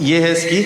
ये है इसकी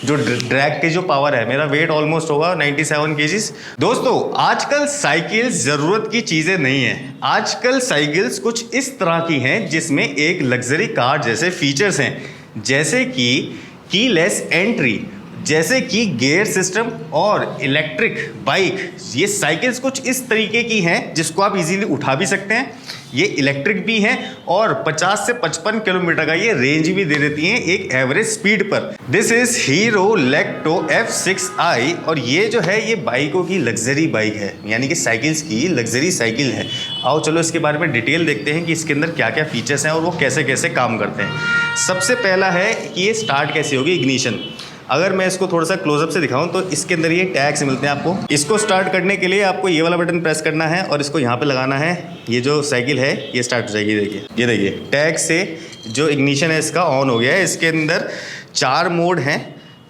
जो ड्रैग की जो पावर है। मेरा वेट ऑलमोस्ट होगा 97 केजीज। दोस्तों आजकल साइकिल्स जरूरत की चीजें नहीं है। आजकल साइकिल्स कुछ इस तरह की हैं जिसमें एक लग्जरी कार जैसे फीचर्स हैं, जैसे कि कीलेस एंट्री, जैसे कि गियर सिस्टम और इलेक्ट्रिक बाइक। ये साइकिल्स कुछ इस तरीके की हैं जिसको आप इजीली उठा भी सकते हैं। ये इलेक्ट्रिक भी हैं और 50 से 55 किलोमीटर का ये रेंज भी दे देती हैं एक एवरेज स्पीड पर। This is hero lacto F6i और ये जो है ये बाइकों की लग्जरी बाइक है, यानी कि साइकिल्स की लग्जरी साइकिल है। आओ चलो इसके बारे में डिटेल देखते हैं कि इसके अंदर क्या क्या फीचर्स हैं और वो कैसे कैसे काम करते हैं। सबसे पहला है कि ये स्टार्ट कैसे होगी, इग्निशन। अगर मैं इसको थोड़ा सा क्लोजअप से दिखाऊं तो इसके अंदर ये टैग्स मिलते हैं आपको। इसको स्टार्ट करने के लिए आपको ये वाला बटन प्रेस करना है और इसको यहाँ पे लगाना है। ये जो साइकिल है ये स्टार्ट हो जाएगी। देखिए ये देखिए टैग से जो इग्निशन है इसका ऑन हो गया है। इसके अंदर 4 मोड हैं,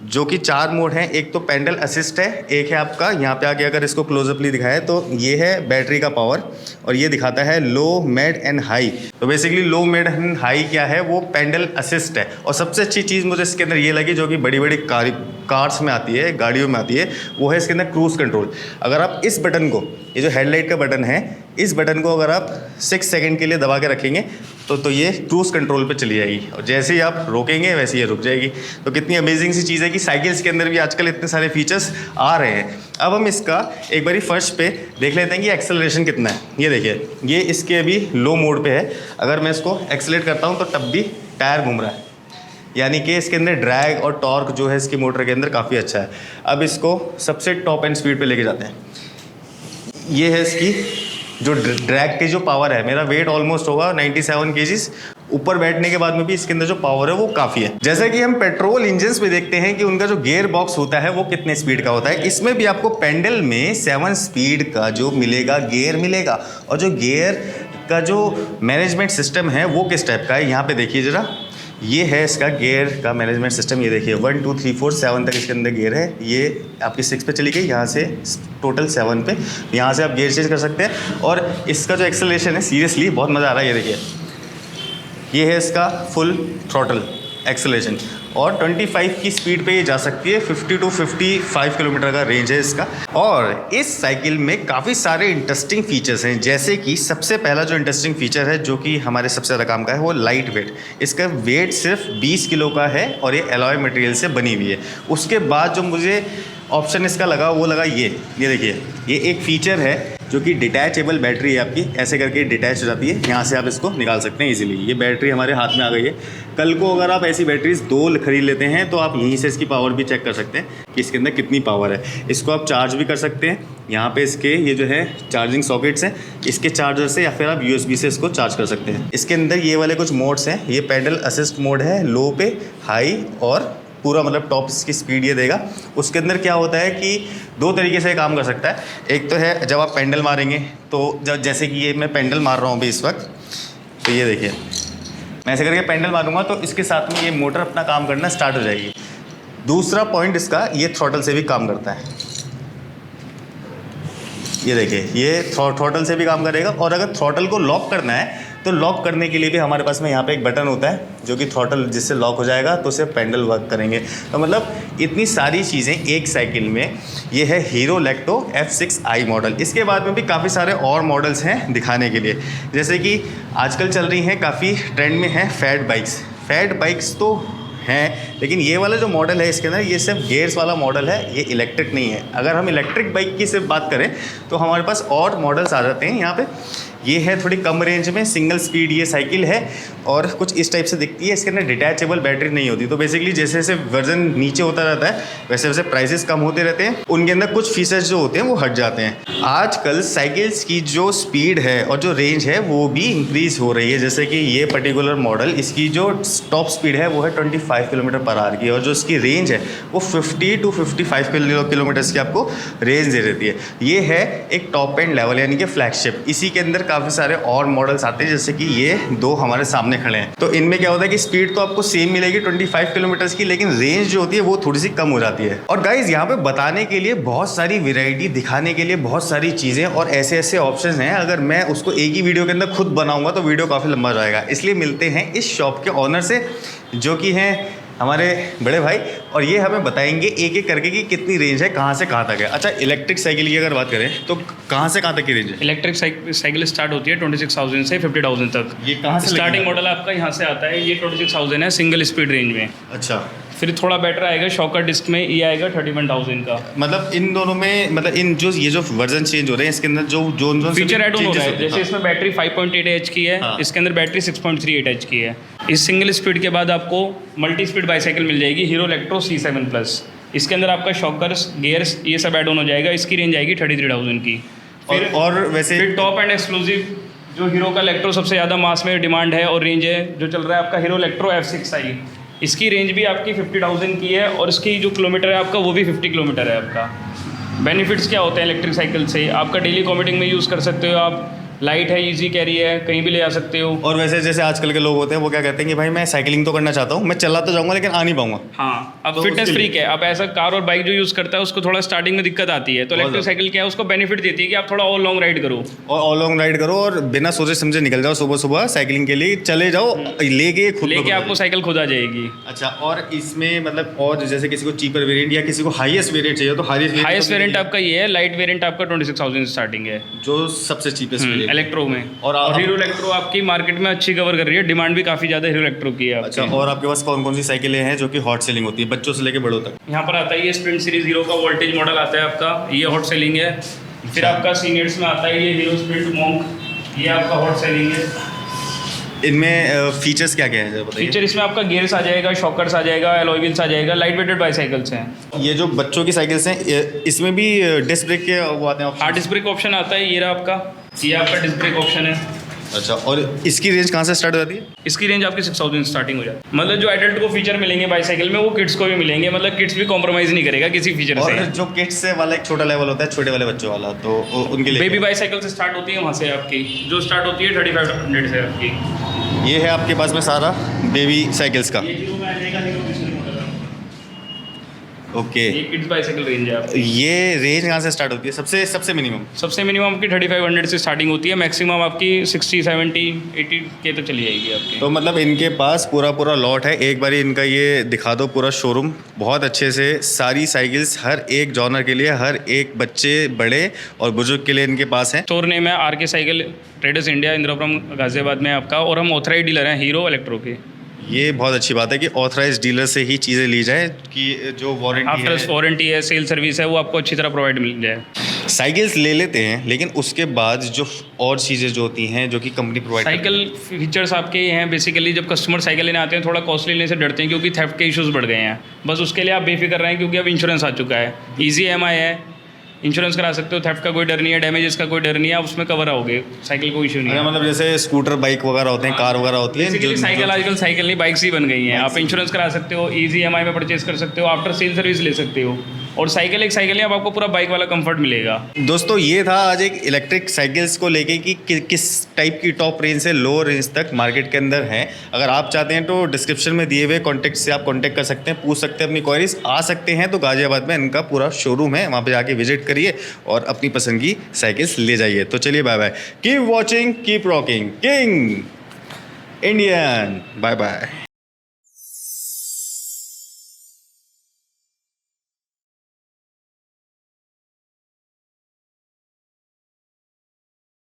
जो कि 4 मोड हैं। एक तो पेडल असिस्ट है, एक है आपका यहाँ पे आके अगर इसको क्लोजअपली दिखाया तो ये है बैटरी का पावर और ये दिखाता है लो, मिड एंड हाई। तो basically low, mid and high क्या है, वो पेडल असिस्ट है। और सबसे अच्छी चीज़ मुझे इसके अंदर ये लगी, जो कि बड़ी बड़ी कार्स में आती है, गाड़ियों में आती है, वो है इसके अंदर क्रूज़ कंट्रोल। अगर आप इस बटन को, ये जो हेडलाइट का बटन है, इस बटन को अगर आप 6 सेकेंड के लिए दबा के रखेंगे तो ये क्रूज़ कंट्रोल पे चली जाएगी और जैसे ही आप रोकेंगे वैसे ही रुक जाएगी। तो कितनी अमेजिंग सी चीज़ है कि साइकिल्स के अंदर भी आजकल इतने सारे फीचर्स आ रहे हैं। अब हम इसका एक बारी फर्स्ट पे देख लेते हैं कि एक्सेलरेशन कितना है। ये देखिए ये इसके अभी लो मोड पे है। अगर मैं इसको एक्सेलरेट करता हूँ तो तब भी टायर घूम रहा है, यानी कि इसके अंदर ड्रैग और टॉर्क जो है इसकी मोटर के अंदर काफ़ी अच्छा है। अब इसको सबसे टॉप एंड स्पीड पे लेके जाते हैं। ये है इसकी जो ड्रैग की जो पावर है। मेरा वेट ऑलमोस्ट होगा 97 केजीज। ऊपर बैठने के बाद में भी इसके अंदर जो पावर है वो काफ़ी है। जैसा कि हम पेट्रोल इंजन्स में देखते हैं कि उनका जो गियर बॉक्स होता है वो कितने स्पीड का होता है, इसमें भी आपको पेडल में 7 स्पीड का जो मिलेगा गियर मिलेगा। और जो गियर का जो मैनेजमेंट सिस्टम है वो किस टाइप का है, यहाँ पे देखिए ज़रा। ये है इसका गियर का मैनेजमेंट सिस्टम। ये देखिए 1 2 3 4 7 तक इसके अंदर गियर है। ये आपकी 6 पे चली गई, यहाँ से टोटल 7 पे। यहाँ से आप गियर चेंज कर सकते हैं। और इसका जो एक्सेलरेशन है सीरियसली बहुत मज़ा आ रहा है। ये देखिए ये है इसका फुल थ्रॉटल एक्सेलरेशन और 25 की स्पीड पे ये जा सकती है। 50 to 55 किलोमीटर का रेंज है इसका। और इस साइकिल में काफ़ी सारे इंटरेस्टिंग फीचर्स हैं, जैसे कि सबसे पहला जो इंटरेस्टिंग फीचर है जो कि हमारे सबसे ज़्यादा काम का है वो लाइट वेट। इसका वेट सिर्फ 20 किलो का है और ये एलॉय मटेरियल से बनी हुई है। उसके बाद जो मुझे ऑप्शन इसका लगा वो लगा ये देखिए ये एक फ़ीचर है जो कि डिटैचेबल बैटरी है आपकी, ऐसे करके डिटैच हो जाती है। यहाँ से आप इसको निकाल सकते हैं इजीली। ये बैटरी हमारे हाथ में आ गई है। कल को अगर आप ऐसी बैटरीज 2 खरीद लेते हैं तो आप यहीं से इसकी पावर भी चेक कर सकते हैं कि इसके अंदर कितनी पावर है। इसको आप चार्ज भी कर सकते हैं। यहाँ पे इसके ये जो है चार्जिंग सॉकेट्स हैं, इसके चार्जर से, या फिर आप USB से इसको चार्ज कर सकते हैं। इसके अंदर ये वाले कुछ मोड्स हैं। ये पेडल असिस्ट मोड है, लो पे, हाई और पूरा मतलब टॉप की स्पीड ये देगा। उसके अंदर क्या होता है कि 2 तरीके से काम कर सकता है। एक तो है जब आप पेडल मारेंगे तो जब जैसे कि ये मैं पेडल मार रहा हूँ अभी इस वक्त, तो ये देखिए मैं ऐसे करके पेडल मारूंगा तो इसके साथ में ये मोटर अपना काम करना स्टार्ट हो जाएगी। दूसरा पॉइंट इसका ये थ्रॉटल से भी काम करता है। ये देखिए ये थ्रॉटल से भी काम करेगा। और अगर थ्रॉटल को लॉक करना है तो लॉक करने के लिए भी हमारे पास में यहाँ पे एक बटन होता है जो कि थ्रॉटल जिससे लॉक हो जाएगा तो सिर्फ पेडल वर्क करेंगे। तो मतलब इतनी सारी चीज़ें एक साइकिल में। ये है हीरो लेक्टो F6i मॉडल। इसके बाद में भी काफ़ी सारे और मॉडल्स हैं दिखाने के लिए, जैसे कि आजकल चल रही हैं काफ़ी ट्रेंड में है फैट बाइक्स। फैट बाइक्स तो हैं, लेकिन ये वाला जो मॉडल है इसके अंदर ये सिर्फ गेयर्स वाला मॉडल है, ये इलेक्ट्रिक नहीं है। अगर हम इलेक्ट्रिक बाइक की सिर्फ बात करें तो हमारे पास और मॉडल्स आ जाते हैं यहाँ पे। ये है थोड़ी कम रेंज में, सिंगल स्पीड ये साइकिल है और कुछ इस टाइप से दिखती है। इसके अंदर डिटैचेबल बैटरी नहीं होती। तो बेसिकली जैसे जैसे वर्जन नीचे होता रहता है वैसे वैसे प्राइसेस कम होते रहते हैं। उनके अंदर कुछ फीचर्स जो होते हैं वो हट जाते हैं। आजकल साइकिल्स की जो स्पीड है और जो रेंज है वो भी इंक्रीज़ हो रही है। जैसे कि ये पर्टिकुलर मॉडल, इसकी जो टॉप स्पीड है वो है 25 किलोमीटर पर आवर की और जो इसकी रेंज है वो 50 to 55 किलोमीटर्स की आपको रेंज दे देती है। ये है एक टॉप एंड लेवल यानी कि फ्लैगशिप। इसी के अंदर काफ़ी सारे और मॉडल्स आते हैं, जैसे कि ये 2 हमारे सामने खड़े हैं। तो इनमें क्या होता है कि स्पीड तो आपको सेम मिलेगी 25 किलोमीटर्स की, लेकिन रेंज जो होती है वो थोड़ी सी कम हो जाती है। और गाइज यहाँ पे बताने के लिए बहुत सारी वैरायटी, दिखाने के लिए बहुत सारी चीज़ें और ऐसे ऐसे ऑप्शंस हैं। अगर मैं उसको एक ही वीडियो के अंदर खुद बनाऊंगा तो वीडियो काफ़ी लंबा जाएगा। इसलिए मिलते हैं इस शॉप के ऑनर से, जो कि हैं हमारे बड़े भाई, और ये हमें बताएंगे एक एक करके कि कितनी रेंज है, कहाँ से कहाँ तक है। अच्छा, इलेक्ट्रिक साइकिल की अगर बात करें तो कहाँ से कहाँ तक की रेंज है? इलेक्ट्रिक साइकिल स्टार्ट होती है 26,000 से 50,000 तक। ये कहाँ से स्टार्टिंग मॉडल आपका यहाँ से आता है, ये 26,000 है सिंगल स्पीड रेंज में। अच्छा, फिर थोड़ा बेटर आएगा शॉकर डिस्क में, ये आएगा 31,000 का। मतलब इन दोनों में, मतलब इन जो ये जो वर्जन चेंज हो रहे हैं इसके अंदर जो फीचर ऐड ऑन हो रहा है। हाँ। जैसे इसमें बैटरी 5.8 एच की है, हाँ। इसके अंदर बैटरी 6.38 एच की है। इस सिंगल स्पीड के बाद आपको मल्टी स्पीड बाईसाइकिल मिल जाएगी हीरो इलेक्ट्रो C7 प्लस। इसके अंदर आपका शॉकर्स, गियर्स, ये सब ऐड ऑन हो जाएगा। इसकी रेंज आएगी 33,000 की। और वैसे फिर टॉप एंड एक्सक्लूसिव जो हीरो का इलेक्ट्रो सबसे ज़्यादा मास में डिमांड है और रेंज है, जो चल रहा है आपका हीरो इलेक्ट्रो F6i। इसकी रेंज भी आपकी 50,000 की है और इसकी जो किलोमीटर है आपका वो भी 50 किलोमीटर है आपका। बेनिफिट्स क्या होते हैं इलेक्ट्रिक साइकिल से? आपका डेली कॉम्यूटिंग में यूज़ कर सकते हो आप, लाइट है, इजी कैरी है, कहीं भी ले जा सकते हो। और वैसे जैसे आजकल के लोग होते हैं वो क्या कहते हैं कि भाई मैं साइकिलिंग तो करना चाहता हूँ, मैं चला तो जाऊँगा लेकिन आ नहीं पाऊंगा। हाँ, अब तो फिटनेस उसके लिए- फ्रीक है। अब ऐसा कार और बाइक जो यूज़ करता है उसको थोड़ा स्टार्टिंग में दिक्कत आती है, तो इलेक्ट्रिक साइकिल क्या है, उसको बेनिफिट देती है कि आप थोड़ा और लॉन्ग राइड करो। और ऑल लॉन्ग राइड करो और बिना सोचे समझे निकल जाओ, सुबह सुबह साइकिलिंग के लिए चले जाओ, लेके खुद लेके आपको साइकिल खुद आ जाएगी। अच्छा, और इसमें मतलब और जैसे किसी को चीपर वेरिएंट या किसी को हाईएस्ट वेरिएंट चाहिए तो हाईएस्ट वेरिएंट आपका ये है, लाइट वेरिएंट आपका 26,000 स्टार्टिंग है जो सबसे चीपेस्ट वेरिएंट इलेक्ट्रो में। और और हीरो इलेक्ट्रो आपकी मार्केट में अच्छी कवर कर रही है, डिमांड भी काफ़ी ज़्यादा हीरो इलेक्ट्रो की है आपकी। अच्छा, और आपके पास कौन कौन सी साइकिलें हैं जो कि हॉट सेलिंग होती है बच्चों से लेके बड़ों तक? यहाँ पर आता है ये स्प्रिंट सीरीज हीरो का वोल्टेज मॉडल आता है आपका, ये हॉट सेलिंग है। फिर आपका सीनियर्स में आता है ये हीरो स्प्रिंट मॉन्क, ये आपका हॉट सेलिंग है। इनमें फीचर्स क्या क्या है जरा बताइए। फीचर इसमें आपका गियर्स आ जाएगा, शॉकर्स आ जाएगा, एलॉय व्हील्स आ जाएगा, लाइट वेटेड बाईसाइकिल्स हैं। ये जो बच्चों की साइकिल्स हैं इसमें भी डिस्क ब्रेक के वो आते हैं हार्ड डिस्क ब्रेक ऑप्शन आता है, ये रहा आपका, ये आपका डिस्क ब्रेक ऑप्शन है। अच्छा, और इसकी रेंज कहाँ से स्टार्ट हो जाती है? इसकी रेंज आपकी 6,000 स्टार्टिंग हो जाती है। मतलब जो एडल्ट को फीचर मिलेंगे बाईसाइकिल में वो किड्स को भी मिलेंगे, मतलब किड्स भी कॉम्प्रोमाइज़ नहीं करेगा किसी फीचर और से। जो किड्स से वाला एक छोटा लेवल होता है, छोटे वाले बच्चों वाला, तो उनके लिए बेबी बाईसाइकिल से स्टार्ट होती है, वहाँ से आपकी जो स्टार्ट होती है 3500 से आपकी। ये है आपके पास में सारा बेबी साइकिल्स का। ये हीरो में आ जाएगा, हीरो डिस्क मॉडल है। ओके, ये किड्स बाईसाइकिल रेंज है आपकी। ये रेंज कहाँ से स्टार्ट होती है सबसे सबसे मिनिमम? सबसे मिनिमम आपकी 3500 से स्टार्टिंग होती है, मैक्सिमम आपकी 60, 70, 80 के तक चली जाएगी आपकी। तो मतलब इनके पास पूरा पूरा लॉट है। एक बार इनका ये दिखा दो पूरा शोरूम बहुत अच्छे से, सारी साइकिल्स हर एक जॉनर के लिए, हर एक बच्चे, बड़े और बुजुर्ग के लिए इनके पास है। स्टोर नेम है RK cycle traders India, Indirapuram Ghaziabad में आपका, और हम ऑथराइज डीलर हैं हीरो इलेक्ट्रो के। ये बहुत अच्छी बात है कि ऑथराइज डीलर से ही चीज़ें ली जाए कि जो वारंटी आफ्टर है, वारंटी है, सेल सर्विस है, वो आपको अच्छी तरह प्रोवाइड मिल जाए। साइकिल्स ले लेते हैं लेकिन उसके बाद जो और चीज़ें जो होती हैं जो कि कंपनी प्रोवाइड साइकिल फीचर्स आपके ये हैं बेसिकली, जब कस्टमर साइकिल लेने आते हैं थोड़ा कॉस्टली लेने से डरते हैं क्योंकि थेफ्ट के इश्यूज बढ़ गए हैं। बस उसके लिए आप बेफिक्र रहें क्योंकि अब इंश्योरेंस आ चुका है, ईजी EMI है, इंश्योरेंस करा सकते हो, थेफ्ट का कोई डर नहीं है, डैमेजेस का कोई डर नहीं है, आप उसमें कवर आओगे, साइकिल कोई इशू नहीं है। मतलब जैसे स्कूटर बाइक वगैरह होते हैं, कार वगैरह होती है, बेसिकली साइकिल आजकल साइकिल नहीं बाइक्स ही बन गई हैं। आप इंश्योरेंस करा सकते हो, ईजी EMI में परचेज कर सकते हो, आफ्टर सेल सर्विस ले सकते हो, और साइकिल एक साइकिल है, अब आपको पूरा बाइक वाला कंफर्ट मिलेगा। दोस्तों ये था आज एक इलेक्ट्रिक साइकिल्स को लेके कि किस टाइप की टॉप रेंज से लो रेंज तक मार्केट के अंदर है। अगर आप चाहते हैं तो डिस्क्रिप्शन में दिए हुए कॉन्टैक्ट से आप कॉन्टैक्ट कर सकते हैं, पूछ सकते हैं, अपनी क्वारीज आ सकते हैं। तो गाजियाबाद में इनका पूरा शोरूम है, वहाँ पे जाके विजिट करिए और अपनी पसंद की साइकिल्स ले जाइए। तो चलिए bye bye, keep watching, keep rocking, king Indian, bye bye.